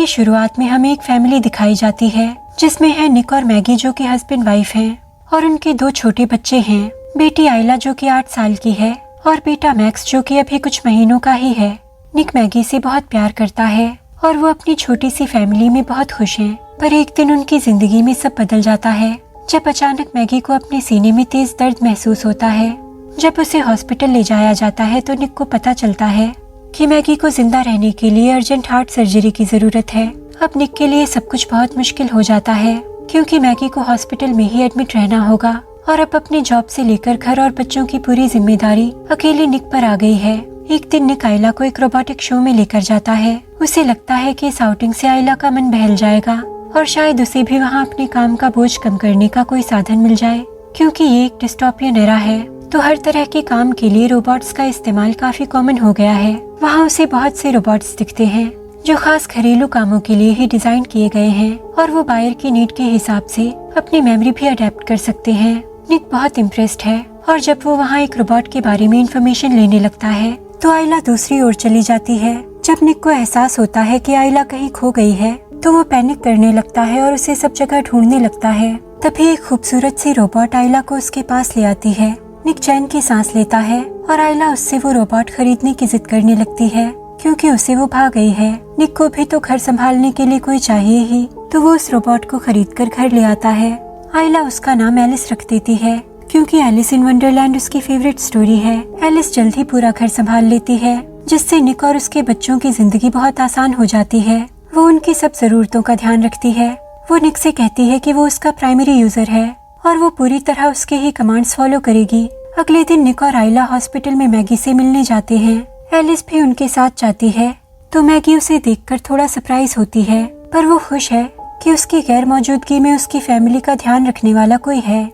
की शुरुआत में हमें एक फैमिली दिखाई जाती है जिसमें है निक और मैगी जो कि हस्बैंड वाइफ हैं और उनके 2 छोटे बच्चे हैं, बेटी आइला जो कि 8 साल की है और बेटा मैक्स जो कि अभी कुछ महीनों का ही है। निक मैगी से बहुत प्यार करता है और वो अपनी छोटी सी फैमिली में बहुत खुश हैं। पर एक दिन उनकी जिंदगी में सब बदल जाता है जब अचानक मैगी को अपने सीने में तेज दर्द महसूस होता है। जब उसे हॉस्पिटल ले जाया जाता है तो निक को पता चलता है कि मैगी को जिंदा रहने के लिए अर्जेंट हार्ट सर्जरी की जरूरत है। अब निक के लिए सब कुछ बहुत मुश्किल हो जाता है क्योंकि मैगी को हॉस्पिटल में ही एडमिट रहना होगा और अब अपने जॉब से लेकर घर और बच्चों की पूरी जिम्मेदारी अकेले निक पर आ गई है। एक दिन निक आइला को एक रोबोटिक शो में लेकर जाता है। उसे लगता है कि इस आउटिंग से आइला का मन बहल जाएगा और शायद उसे भी वहाँ अपने काम का बोझ कम करने का कोई साधन मिल जाए क्योंकि ये एक डिस्टोपियन एरा है तो हर तरह के काम के लिए रोबोट्स का इस्तेमाल काफी कॉमन हो गया है। वहाँ उसे बहुत से रोबोट्स दिखते हैं जो खास घरेलू कामों के लिए ही डिजाइन किए गए हैं और वो बायर की नीड के हिसाब से अपनी मेमोरी भी अडेप्ट कर सकते हैं। निक बहुत इम्प्रेस्ड है और जब वो वहाँ एक रोबोट के बारे में इंफॉर्मेशन लेने लगता है तो आइला दूसरी ओर चली जाती है। जब निक को एहसास होता है कि आइला कहीं खो गई है तो वो पैनिक करने लगता है और उसे सब जगह ढूंढने लगता है। तभी एक खूबसूरत सी रोबोट आइला को उसके पास ले आती है। निक चैन की सांस लेता है और आइला उससे वो रोबोट खरीदने की जिद करने लगती है क्योंकि उसे वो भाग गई है। निक को भी तो घर संभालने के लिए कोई चाहिए ही तो वो उस रोबोट को खरीद कर घर ले आता है। आइला उसका नाम एलिस रख देती है क्योंकि एलिस इन वंडरलैंड उसकी फेवरेट स्टोरी है। एलिस जल्द ही पूरा घर संभाल लेती है जिससे निक और उसके बच्चों की जिंदगी बहुत आसान हो जाती है। वो उनकी सब जरूरतों का ध्यान रखती है। वो निक से कहती है कि वो उसका प्राइमरी यूजर है और वो पूरी तरह उसके ही कमांड्स फॉलो करेगी। अगले दिन निक और आइला हॉस्पिटल में मैगी से मिलने जाते हैं। एलिस भी उनके साथ जाती है तो मैगी उसे देखकर थोड़ा सरप्राइज होती है पर वो खुश है कि उसकी गैर मौजूदगी में उसकी फैमिली का ध्यान रखने वाला कोई है।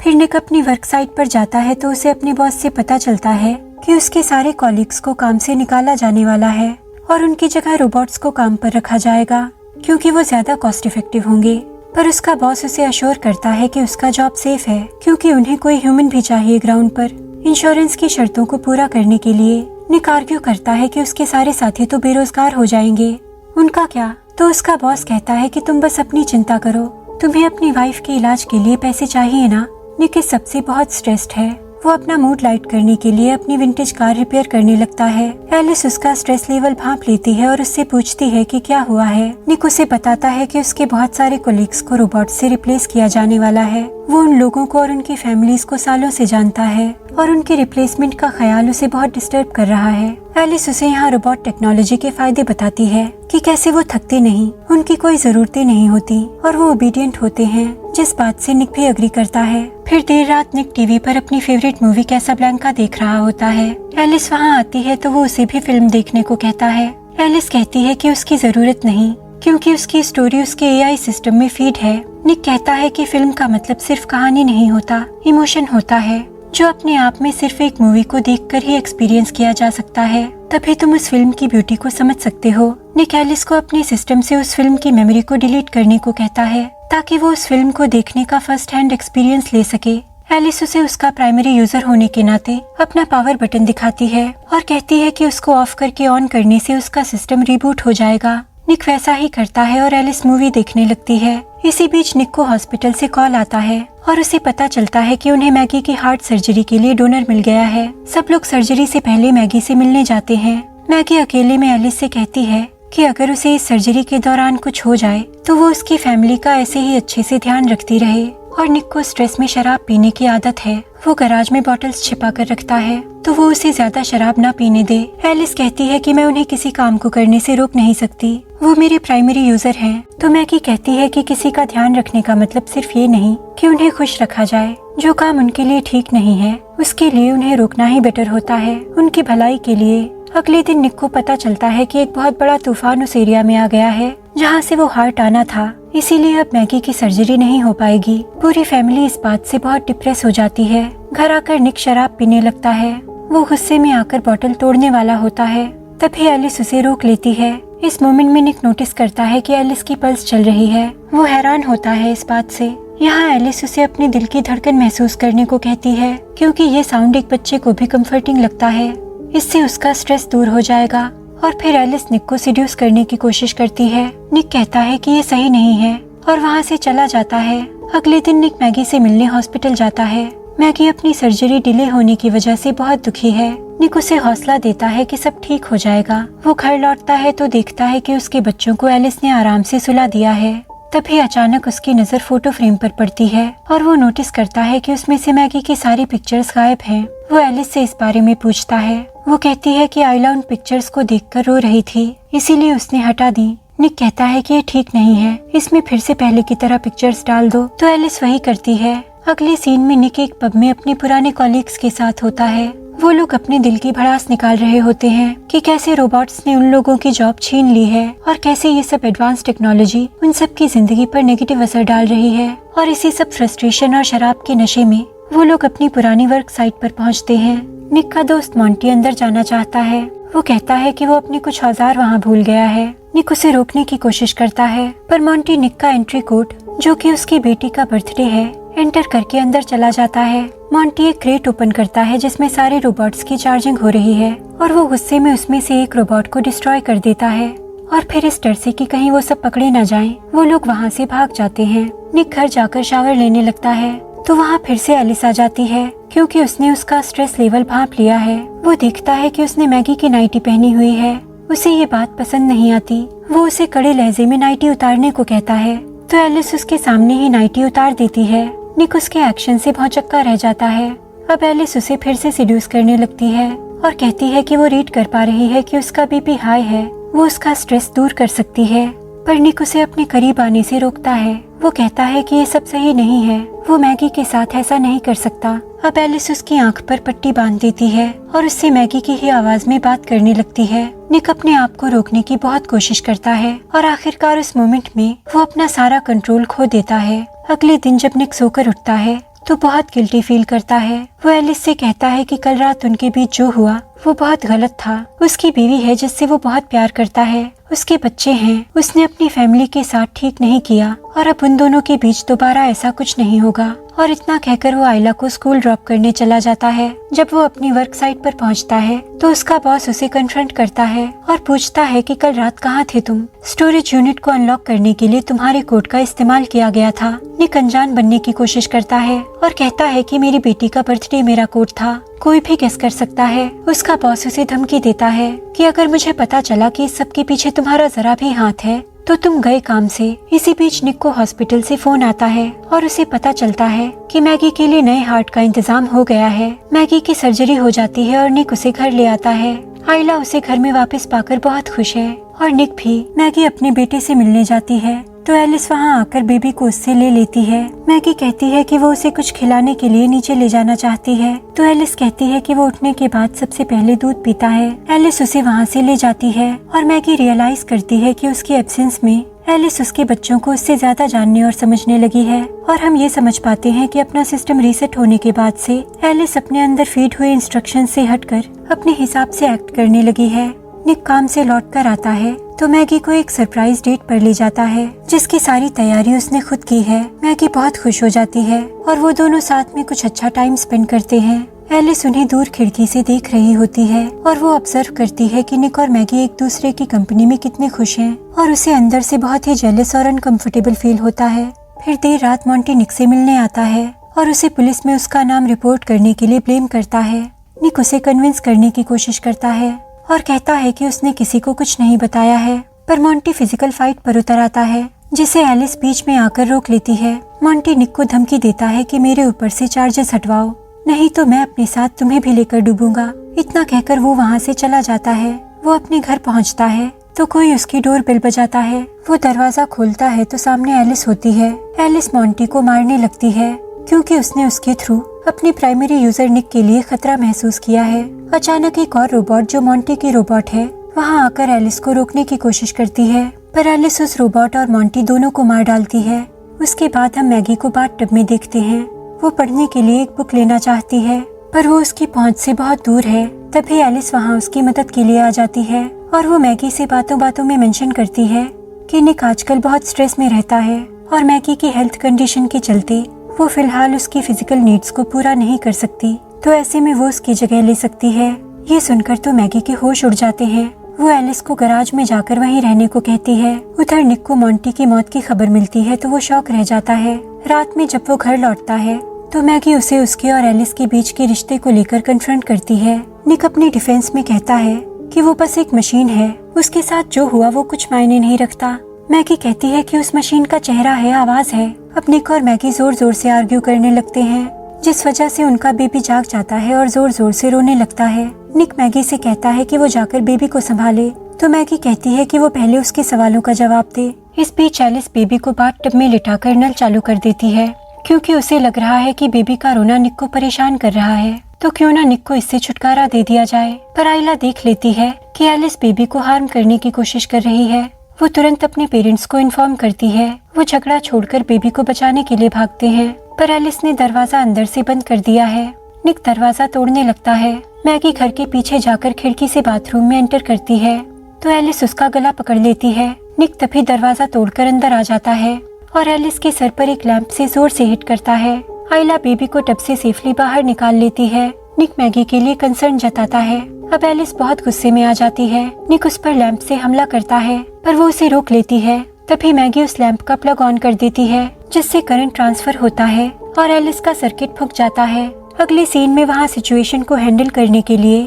फिर निक अपनी वर्क साइट पर जाता है तो उसे अपने बॉस से पता चलता है कि उसके सारे कॉलीग्स को काम से निकाला जाने वाला है और उनकी जगह रोबोट्स को काम पर रखा जाएगा क्योंकि वो ज्यादा कॉस्ट इफेक्टिव होंगे। पर उसका बॉस उसे अश्योर करता है कि उसका जॉब सेफ है क्योंकि उन्हें कोई ह्यूमन भी चाहिए ग्राउंड पर इंश्योरेंस की शर्तों को पूरा करने के लिए। निक आर्ग्यू करता है कि उसके सारे साथी तो बेरोजगार हो जाएंगे, उनका क्या? तो उसका बॉस कहता है कि तुम बस अपनी चिंता करो, तुम्हें अपनी वाइफ के इलाज के लिए पैसे चाहिए ना। निक इस सबसे बहुत स्ट्रेस्ड है। वो अपना मूड लाइट करने के लिए अपनी विंटेज कार रिपेयर करने लगता है। एलिस उसका स्ट्रेस लेवल भांप लेती है और उससे पूछती है कि क्या हुआ है। निक उसे बताता है कि उसके बहुत सारे कोलीग्स को रोबोट से रिप्लेस किया जाने वाला है। वो उन लोगों को और उनकी फैमिलीज को सालों से जानता है और उनके रिप्लेसमेंट का ख्याल उसे बहुत डिस्टर्ब कर रहा है। एलिस उसे यहाँ रोबोट टेक्नोलॉजी के फायदे बताती है कि कैसे वो थकते नहीं, उनकी कोई जरूरतें नहीं होती और वो ओबीडियंट होते हैं, जिस बात से निक भी एग्री करता है। फिर देर रात निक टीवी पर अपनी फेवरेट मूवी कैसाब्लांका देख रहा होता है। एलिस वहाँ आती है तो वो उसे भी फिल्म देखने को कहता है। एलिस कहती है कि उसकी जरूरत नहीं क्योंकि उसकी स्टोरी उसके एआई सिस्टम में फीड है। निक कहता है कि फिल्म का मतलब सिर्फ कहानी नहीं होता, इमोशन होता है जो अपने आप में सिर्फ एक मूवी को देखकर ही एक्सपीरियंस किया जा सकता है। तभी तुम उस फिल्म की ब्यूटी को समझ सकते हो। निक एलिस को अपने सिस्टम से उस फिल्म की मेमोरी को डिलीट करने को कहता है ताकि वो उस फिल्म को देखने का फर्स्ट हैंड एक्सपीरियंस ले सके। एलिस उसे उसका प्राइमरी यूजर होने के नाते अपना पावर बटन दिखाती है और कहती है कि उसको ऑफ करके ऑन करने से उसका सिस्टम रिबूट हो जाएगा। निक वैसा ही करता है और एलिस मूवी देखने लगती है। इसी बीच निक को हॉस्पिटल से कॉल आता है और उसे पता चलता है कि उन्हें मैगी की हार्ट सर्जरी के लिए डोनर मिल गया है। सब लोग सर्जरी से पहले मैगी से मिलने जाते हैं। मैगी अकेले में एलिस से कहती है कि अगर उसे इस सर्जरी के दौरान कुछ हो जाए तो वो उसकी फैमिली का ऐसे ही अच्छे से ध्यान रखती रहे। और निक को स्ट्रेस में शराब पीने की आदत है। वो गैराज में बॉटल्स छिपा कर रखता है तो वो उसे ज्यादा शराब ना पीने दे। एलिस कहती है कि मैं उन्हें किसी काम को करने से रोक नहीं सकती, वो मेरे प्राइमरी यूजर हैं। तो मैगी कहती है कि किसी का ध्यान रखने का मतलब सिर्फ ये नहीं कि उन्हें खुश रखा जाए। जो काम उनके लिए ठीक नहीं है उसके लिए उन्हें रोकना ही बेटर होता है, उनकी भलाई के लिए। अगले दिन निक को पता चलता है कि एक बहुत बड़ा तूफान उस एरिया में आ गया है जहाँ से वो हार्ट आना था, इसीलिए अब मैगी की सर्जरी नहीं हो पाएगी। पूरी फैमिली इस बात से बहुत डिप्रेस हो जाती है। घर आकर निक शराब पीने लगता है। वो गुस्से में आकर बोतल तोड़ने वाला होता है, तभी एलिस उसे रोक लेती है। इस मोमेंट में निक नोटिस करता है कि एलिस की पल्स चल रही है। वो हैरान होता है इस बात से। यहाँ एलिस उसे अपने दिल की धड़कन महसूस करने को कहती है क्योंकि ये साउंड एक बच्चे को भी कंफर्टिंग लगता है। इससे उसका स्ट्रेस दूर हो जाएगा और फिर एलिस निक को सिड्यूस करने की कोशिश करती है। निक कहता है कि ये सही नहीं है और वहाँ से चला जाता है। अगले दिन निक मैगी से मिलने हॉस्पिटल जाता है। मैगी अपनी सर्जरी डिले होने की वजह से बहुत दुखी है। निक उसे हौसला देता है कि सब ठीक हो जाएगा। वो घर लौटता है तो देखता है कि उसके बच्चों को एलिस ने आराम से सुला दिया है। तभी अचानक उसकी नजर फोटो फ्रेम पर पड़ती है और वो नोटिस करता है कि उसमें से मैगी की सारी पिक्चर्स गायब हैं। वो एलिस से इस बारे में पूछता है। वो कहती है कि आइला उन पिक्चर्स को देखकर रो रही थी, इसीलिए उसने हटा दी। निक कहता है कि ये ठीक नहीं है, इसमें फिर से पहले की तरह पिक्चर्स डाल दो, तो एलिस वही करती है। अगले सीन में निक एक पब में अपने पुराने कॉलीग्स के साथ होता है। वो लोग अपने दिल की भड़ास निकाल रहे होते हैं कि कैसे रोबोट्स ने उन लोगों की जॉब छीन ली है और कैसे ये सब एडवांस टेक्नोलॉजी उन सब की जिंदगी पर नेगेटिव असर डाल रही है। और इसी सब फ्रस्ट्रेशन और शराब के नशे में वो लोग अपनी पुरानी वर्क साइट पर पहुंचते हैं। निक का दोस्त मॉन्टी अंदर जाना चाहता है। वो कहता है कि वो अपने कुछ औजार वहाँ भूल गया है। निक उसे रोकने की कोशिश करता है, पर मॉन्टी निक का एंट्री कोड, जो कि उसकी बेटी का बर्थडे है, एंटर करके अंदर चला जाता है। मॉन्टी एक क्रेट ओपन करता है जिसमें सारे रोबोट्स की चार्जिंग हो रही है और वो गुस्से में उसमें से एक रोबोट को डिस्ट्रॉय कर देता है। और फिर इस डर से कि कहीं वो सब पकड़े न जाएं, वो लोग वहाँ से भाग जाते हैं। निक घर जाकर शावर लेने लगता है तो वहाँ फिर से एलिस आ जाती है, क्योंकि उसने उसका स्ट्रेस लेवल भांप लिया है। वो देखता है कि उसने मैगी की नाइटी पहनी हुई है। उसे ये बात पसंद नहीं आती। वो उसे कड़े लहजे में नाइटी उतारने को कहता है तो एलिस उसके सामने ही नाइटी उतार देती है। निक उसके एक्शन से भौचक्का रह जाता है। अब एलिस उसे फिर से सिड्यूस करने लगती है और कहती है कि वो रीड कर पा रही है कि उसका बीपी हाई है, वो उसका स्ट्रेस दूर कर सकती है। पर निक उसे अपने करीब आने से रोकता है। वो कहता है कि ये सब सही नहीं है, वो मैगी के साथ ऐसा नहीं कर सकता। अब एलिस उसकी आंख पर पट्टी बांध देती है और उससे मैगी की ही आवाज में बात करने लगती है। निक अपने आप को रोकने की बहुत कोशिश करता है और आखिरकार उस मोमेंट में वो अपना सारा कंट्रोल खो देता है। अगले दिन जब निक सोकर उठता है तो बहुत गिल्टी फील करता है। वो एलिस से कहता है कि कल रात उनके बीच जो हुआ वो बहुत गलत था। उसकी बीवी है जिससे वो बहुत प्यार करता है, उसके बच्चे हैं, उसने अपनी फैमिली के साथ ठीक नहीं किया और अब उन दोनों के बीच दोबारा ऐसा कुछ नहीं होगा। और इतना कहकर वो आइला को स्कूल ड्रॉप करने चला जाता है। जब वो अपनी वर्क साइट पर पहुंचता है तो उसका बॉस उसे कन्फ्रंट करता है और पूछता है कि कल रात कहाँ थे तुम? स्टोरेज यूनिट को अनलॉक करने के लिए तुम्हारे कोड का इस्तेमाल किया गया था। निक अनजान बनने की कोशिश करता है और कहता है कि मेरी बेटी का बर्थडे मेरा कोड था, कोई भी गेस कर सकता है। उसका बॉस उसे धमकी देता है कि अगर मुझे पता चला कि इस सब के पीछे तुम्हारा जरा भी हाथ है तो तुम गए काम से। इसी बीच निक को हॉस्पिटल से फोन आता है और उसे पता चलता है कि मैगी के लिए नए हार्ट का इंतजाम हो गया है। मैगी की सर्जरी हो जाती है और निक उसे घर ले आता है। आइला उसे घर में वापस पाकर बहुत खुश है और निक भी। मैगी अपने बेटे से मिलने जाती है तो एलिस वहाँ आकर बेबी को उससे ले लेती है। मैगी कहती है कि वो उसे कुछ खिलाने के लिए नीचे ले जाना चाहती है तो एलिस कहती है कि वो उठने के बाद सबसे पहले दूध पीता है। एलिस उसे वहाँ से ले जाती है और मैगी रियलाइज करती है कि उसकी एब्सेंस में एलिस उसके बच्चों को उससे ज्यादा जानने और समझने लगी है। और हम ये समझ पाते हैं कि अपना सिस्टम रीसेट होने के बाद से एलिस अपने अंदर फीड हुए इंस्ट्रक्शन से हटकर अपने हिसाब से एक्ट करने लगी है। निक काम से लौट कर आता है तो मैगी को एक सरप्राइज डेट पर ले जाता है जिसकी सारी तैयारी उसने खुद की है। मैगी बहुत खुश हो जाती है और वो दोनों साथ में कुछ अच्छा टाइम स्पेंड करते हैं। एलिस उन्हें दूर खिड़की से देख रही होती है और वो ऑब्जर्व करती है कि निक और मैगी एक दूसरे की कंपनी में कितने खुश हैं और उसे अंदर से बहुत ही जेलस और अनकंफर्टेबल फील होता है। फिर देर रात मॉन्टी निक से मिलने आता है और उसे पुलिस में उसका नाम रिपोर्ट करने के लिए ब्लेम करता है। निक उसे कन्विंस करने की कोशिश करता है और कहता है कि उसने किसी को कुछ नहीं बताया है, पर मॉन्टी फिजिकल फाइट पर उतर आता है जिसे एलिस बीच में आकर रोक लेती है। मॉन्टी निक को धमकी देता है कि मेरे ऊपर से चार्जेस हटवाओ, नहीं तो मैं अपने साथ तुम्हें भी लेकर डूबूंगा। इतना कहकर वो वहाँ से चला जाता है। वो अपने घर पहुँचता है तो कोई उसकी डोर बेल बजाता है। वो दरवाजा खोलता है तो सामने एलिस होती है। एलिस मॉन्टी को मारने लगती है क्योंकि उसने उसके थ्रू अपनी प्राइमरी यूजर निक के लिए खतरा महसूस किया है। अचानक एक और रोबोट जो मॉन्टी की रोबोट है वहाँ आकर एलिस को रोकने की कोशिश करती है, पर एलिस उस रोबोट और मॉन्टी दोनों को मार डालती है। उसके बाद हम मैगी को बाथटब में देखते हैं। वो पढ़ने के लिए एक बुक लेना चाहती है पर वो उसकी पहुंच से बहुत दूर है। तभी एलिस वहाँ उसकी मदद के लिए आ जाती है और वो मैगी से बातों बातों में मेंशन करती है कि निक आजकल बहुत स्ट्रेस में रहता है और मैगी की हेल्थ कंडीशन के चलते वो फिलहाल उसकी फिजिकल नीड्स को पूरा नहीं कर सकती, तो ऐसे में वो उसकी जगह ले सकती है। ये सुनकर तो मैगी के होश उड़ जाते हैं। वो एलिस को गराज में जाकर वहीं रहने को कहती है। उधर निक को मोंटी की मौत की खबर मिलती है तो वो शॉक रह जाता है। रात में जब वो घर लौटता है तो मैगी उसे उसके और एलिस के बीच के रिश्ते को लेकर कन्फ्रंट करती है। निक अपनी डिफेंस में कहता है कि वो बस एक मशीन है, उसके साथ जो हुआ वो कुछ मायने नहीं रखता। मैगी कहती है कि उस मशीन का चेहरा है, आवाज है। अब निक और मैगी जोर जोर से आर्ग्यू करने लगते हैं, जिस वजह से उनका बेबी जाग जाता है और जोर जोर से रोने लगता है। निक मैगी से कहता है कि वो जाकर बेबी को संभाले, तो मैगी कहती है कि वो पहले उसके सवालों का जवाब दे। इस बीच एलिस बेबी को बाथटब में लिटाकर नल चालू कर देती है, क्योंकि उसे लग रहा है कि बेबी का रोना निक को परेशान कर रहा है, तो क्यों ना निक को इससे छुटकारा दे दिया जाए। पर आइला देख लेती है कि एलिस बेबी को हार्म करने की कोशिश कर रही है। वो तुरंत अपने पेरेंट्स को इन्फॉर्म करती है। वो झगड़ा छोड़कर बेबी को बचाने के लिए भागते हैं, पर एलिस ने दरवाजा अंदर से बंद कर दिया है। निक दरवाजा तोड़ने लगता है। मैगी घर के पीछे जाकर खिड़की से बाथरूम में एंटर करती है तो एलिस उसका गला पकड़ लेती है। निक तभी दरवाजा तोड़कर अंदर आ जाता है और एलिस के सर पर एक लैंप से जोर से हिट करता है। आइला बेबी को टब से सेफली बाहर निकाल लेती है। निक मैगी के लिए कंसर्न जताता है। अब एलिस बहुत गुस्से में आ जाती है। निक उस पर लैंप से हमला करता है, पर वो उसे रोक लेती है। तभी मैगी उस लैंप का प्लग ऑन कर देती है, जिससे करंट ट्रांसफर होता है और एलिस का सर्किट फूंक जाता है। अगले सीन में वहाँ सिचुएशन को हैंडल करने के लिए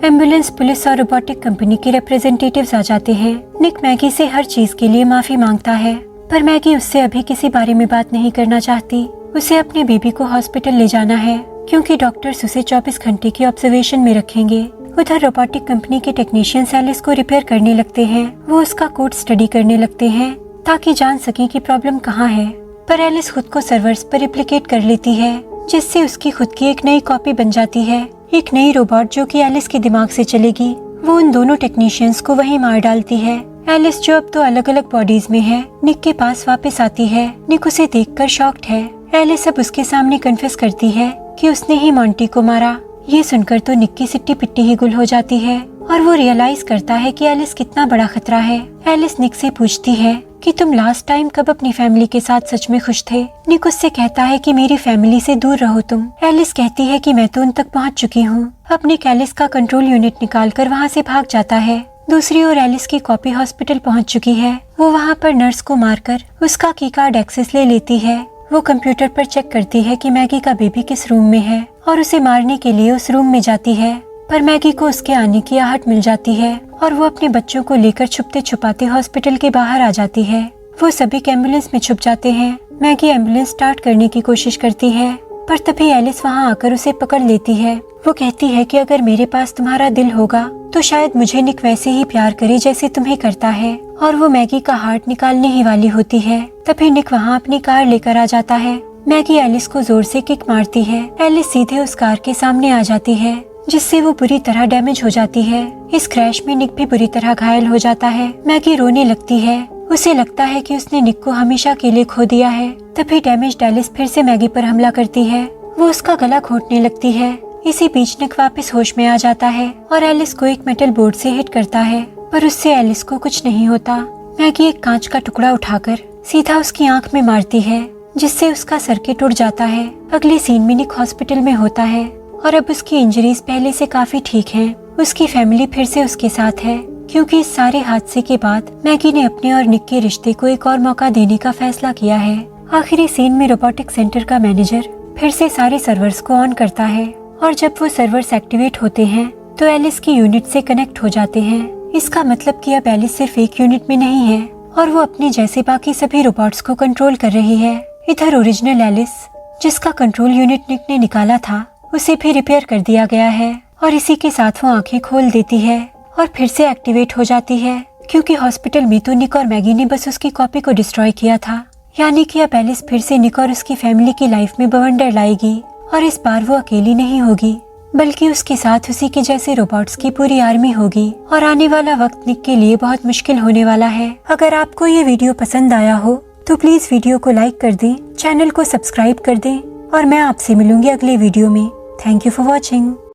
एम्बुलेंस, पुलिस और रोबोटिक कंपनी के रिप्रेजेंटेटिव्स आ जाते हैं। निक मैगी से हर चीज के लिए माफी मांगता है, पर मैगी उससे अभी किसी बारे में बात नहीं करना चाहती। उसे अपने बेबी को हॉस्पिटल ले जाना है, क्योंकि डॉक्टर्स उसे 24 घंटे की ऑब्जर्वेशन में रखेंगे। उधर रोबोटिक कंपनी के टेक्नीशियंस एलिस को रिपेयर करने लगते हैं। वो उसका कोड स्टडी करने लगते हैं ताकि जान सके कि प्रॉब्लम कहाँ है। पर एलिस खुद को सर्वर्स पर रिप्लिकेट कर लेती है, जिससे उसकी खुद की एक नई कॉपी बन जाती है, एक नई रोबोट जो कि एलिस के दिमाग से चलेगी। वो उन दोनों टेक्नीशियंस को वहीं मार डालती है। एलिस जो अब तो अलग अलग बॉडीज में है, निक के पास वापस आती है। निक उसे देखकर शॉक्ड है। एलिस अब उसके सामने कन्फेस करती है कि उसने ही मोंटी को मारा। ये सुनकर तो निक की सिट्टी पिट्टी ही गुल हो जाती है और वो रियलाइज करता है कि एलिस कितना बड़ा खतरा है। एलिस निक से पूछती है कि तुम लास्ट टाइम कब अपनी फैमिली के साथ सच में खुश थे। निक उससे कहता है कि मेरी फैमिली से दूर रहो तुम। एलिस कहती है कि मैं तो उन तक पहुंच चुकी हूँ। अब निक एलिस का कंट्रोल यूनिट निकालकर वहाँ से भाग जाता है। दूसरी ओर एलिस की कॉपी हॉस्पिटल पहुंच चुकी है। वो वहाँ पर नर्स को मारकर उसका की कार्ड एक्सेस ले लेती है। वो कंप्यूटर पर चेक करती है कि मैगी का बेबी किस रूम में है और उसे मारने के लिए उस रूम में जाती है, पर मैगी को उसके आने की आहट मिल जाती है और वो अपने बच्चों को लेकर छुपते छुपाते हॉस्पिटल के बाहर आ जाती है। वो सभी एम्बुलेंस में छुप जाते हैं। मैगी एम्बुलेंस स्टार्ट करने की कोशिश करती है, पर तभी एलिस वहाँ आकर उसे पकड़ लेती है। वो कहती है कि अगर मेरे पास तुम्हारा दिल होगा तो शायद मुझे निक वैसे ही प्यार करे जैसे तुम्हें करता है, और वो मैगी का हार्ट निकालने ही वाली होती है। तभी निक वहाँ अपनी कार लेकर आ जाता है। मैगी एलिस को जोर से किक मारती है। एलिस सीधे उस कार के सामने आ जाती है, जिससे वो बुरी तरह डैमेज हो जाती है। इस क्रैश में निक भी बुरी तरह घायल हो जाता है। मैगी रोने लगती है। उसे लगता है कि उसने निक को हमेशा के लिए खो दिया है। तभी डैमेज एलिस फिर से मैगी पर हमला करती है। वो उसका गला घोंटने लगती है। इसी बीच निक वापस होश में आ जाता है और एलिस को एक मेटल बोर्ड से हिट करता है, पर उससे एलिस को कुछ नहीं होता। मैगी एक कांच का टुकड़ा उठाकर सीधा उसकी आंख में मारती है, जिससे उसका सर्किट उड़ जाता है। अगले सीन में निक हॉस्पिटल में होता है और अब उसकी इंजरीज पहले से काफी ठीक हैं। उसकी फैमिली फिर से उसके साथ है, क्योंकि इस सारे हादसे के बाद मैगी ने अपने और निक के रिश्ते को एक और मौका देने का फैसला किया है। आखिरी सीन में रोबोटिक सेंटर का मैनेजर फिर से सारे सर्वर्स को ऑन करता है और जब वो सर्वर्स एक्टिवेट होते हैं तो एलिस की यूनिट से कनेक्ट हो जाते हैं। इसका मतलब कि अब एलिस सिर्फ एक यूनिट में नहीं है और वो अपने जैसे बाकी सभी रोबोट्स को कंट्रोल कर रही है। इधर ओरिजिनल एलिस, जिसका कंट्रोल यूनिट निक ने निकाला था, उसे भी रिपेयर कर दिया गया है और इसी के साथ वो आंखें खोल देती है और फिर से एक्टिवेट हो जाती है, क्योंकि हॉस्पिटल में तो निक और मैगी ने बस उसकी कॉपी को डिस्ट्रॉय किया था। यानी कि अब एलिस फिर से निक और उसकी फैमिली की लाइफ में बवंडर लाएगी और इस बार वो अकेली नहीं होगी, बल्कि उसके साथ उसी के जैसे रोबोट्स की पूरी आर्मी होगी और आने वाला वक्त निक के लिए बहुत मुश्किल होने वाला है। अगर आपको ये वीडियो पसंद आया हो तो प्लीज वीडियो को लाइक कर दें, चैनल को सब्सक्राइब कर दें और मैं आपसे मिलूंगी अगले वीडियो में। Thank you for watching.